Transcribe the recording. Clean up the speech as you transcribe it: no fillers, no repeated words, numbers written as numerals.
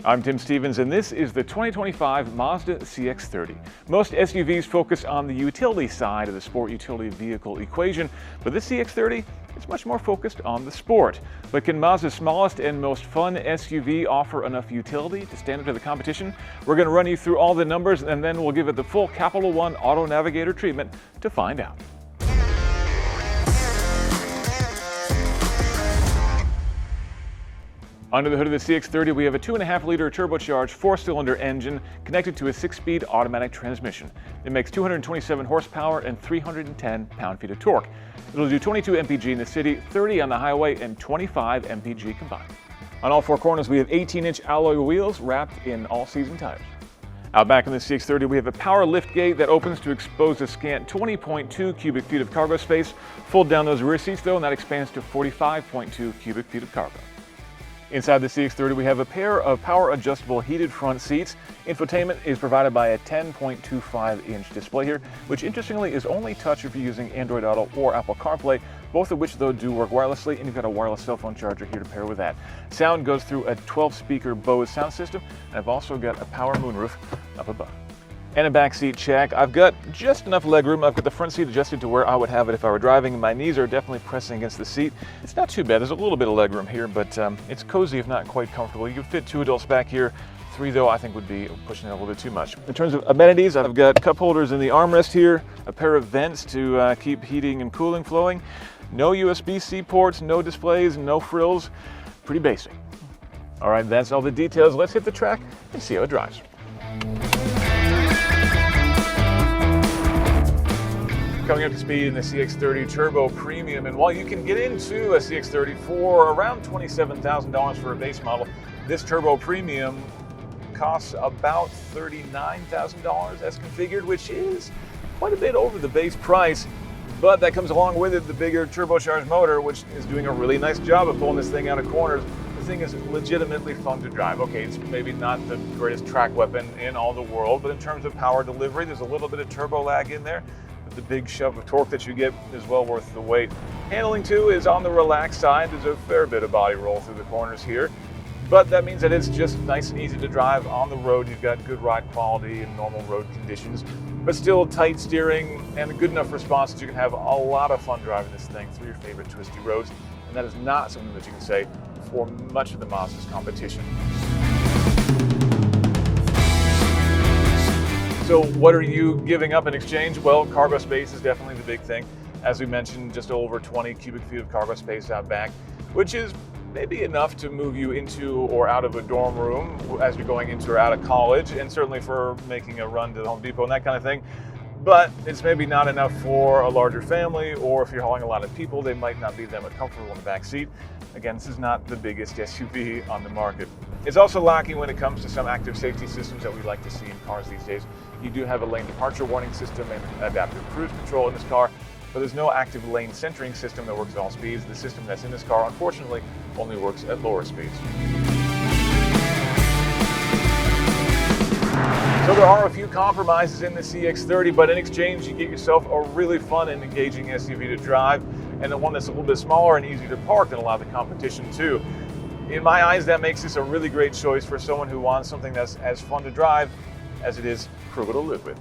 I'm Tim Stevens, and this is the 2025 Mazda CX-30. Most SUVs focus on the utility side of the sport utility vehicle equation, but this CX-30 is much more focused on the sport. But can Mazda's smallest and most fun SUV offer enough utility to stand up to the competition? We're going to run you through all the numbers, and then we'll give it the full Capital One Auto Navigator treatment to find out. Under the hood of the CX-30, we have a 2.5-liter turbocharged 4-cylinder engine connected to a 6-speed automatic transmission. It makes 227 horsepower and 310 pound-feet of torque. It'll do 22 mpg in the city, 30 on the highway, and 25 mpg combined. On all four corners, we have 18-inch alloy wheels wrapped in all-season tires. Out back in the CX-30, we have a power lift gate that opens to expose a scant 20.2 cubic feet of cargo space. Fold down those rear seats, though, and that expands to 45.2 cubic feet of cargo. Inside the CX-30, we have a pair of power-adjustable heated front seats. Infotainment is provided by a 10.25-inch display here, which interestingly is only touch if you're using Android Auto or Apple CarPlay, both of which though do work wirelessly, and you've got a wireless cell phone charger here to pair with that. Sound goes through a 12-speaker Bose sound system, and I've also got a power moonroof up above. And a back seat check. I've got just enough legroom. I've got the front seat adjusted to where I would have it if I were driving. My knees are definitely pressing against the seat. It's not too bad. There's a little bit of legroom here, but it's cozy if not quite comfortable. You could fit 2 adults back here. 3 though I think would be pushing it a little bit too much. In terms of amenities, I've got cup holders in the armrest here, a pair of vents to keep heating and cooling flowing. No USB-C ports, no displays, no frills. Pretty basic. All right, that's all the details. Let's hit the track and see how it drives. Coming up to speed in the CX-30 Turbo Premium, and while you can get into a CX-30 for around $27,000 for a base model, this Turbo Premium costs about $39,000 as configured, which is quite a bit over the base price, but that comes along with it the bigger turbocharged motor, which is doing a really nice job of pulling this thing out of corners. The thing is legitimately fun to drive. Okay, it's maybe not the greatest track weapon in all the world, but in terms of power delivery, there's a little bit of turbo lag in there. The big shove of torque that you get is well worth the wait. Handling too is on the relaxed side. There's a fair bit of body roll through the corners here, but that means that it's just nice and easy to drive on the road. You've got good ride quality in normal road conditions, but still tight steering and a good enough response that you can have a lot of fun driving this thing through your favorite twisty roads, and that is not something that you can say for much of the Mazda's competition. So what are you giving up in exchange? Well, cargo space is definitely the big thing. As we mentioned, just over 20 cubic feet of cargo space out back, which is maybe enough to move you into or out of a dorm room as you're going into or out of college, and certainly for making a run to the Home Depot and that kind of thing. But it's maybe not enough for a larger family, or if you're hauling a lot of people, they might not be that much comfortable in the back seat. Again, this is not the biggest SUV on the market. It's also lacking when it comes to some active safety systems that we like to see in cars these days. You do have a lane departure warning system and adaptive cruise control in this car, but there's no active lane centering system that works at all speeds. The system that's in this car, unfortunately, only works at lower speeds. So there are a few compromises in the CX-30, but in exchange you get yourself a really fun and engaging SUV to drive, and the one that's a little bit smaller and easier to park than a lot of the competition too. In my eyes, that makes this a really great choice for someone who wants something that's as fun to drive as it is frugal to live with.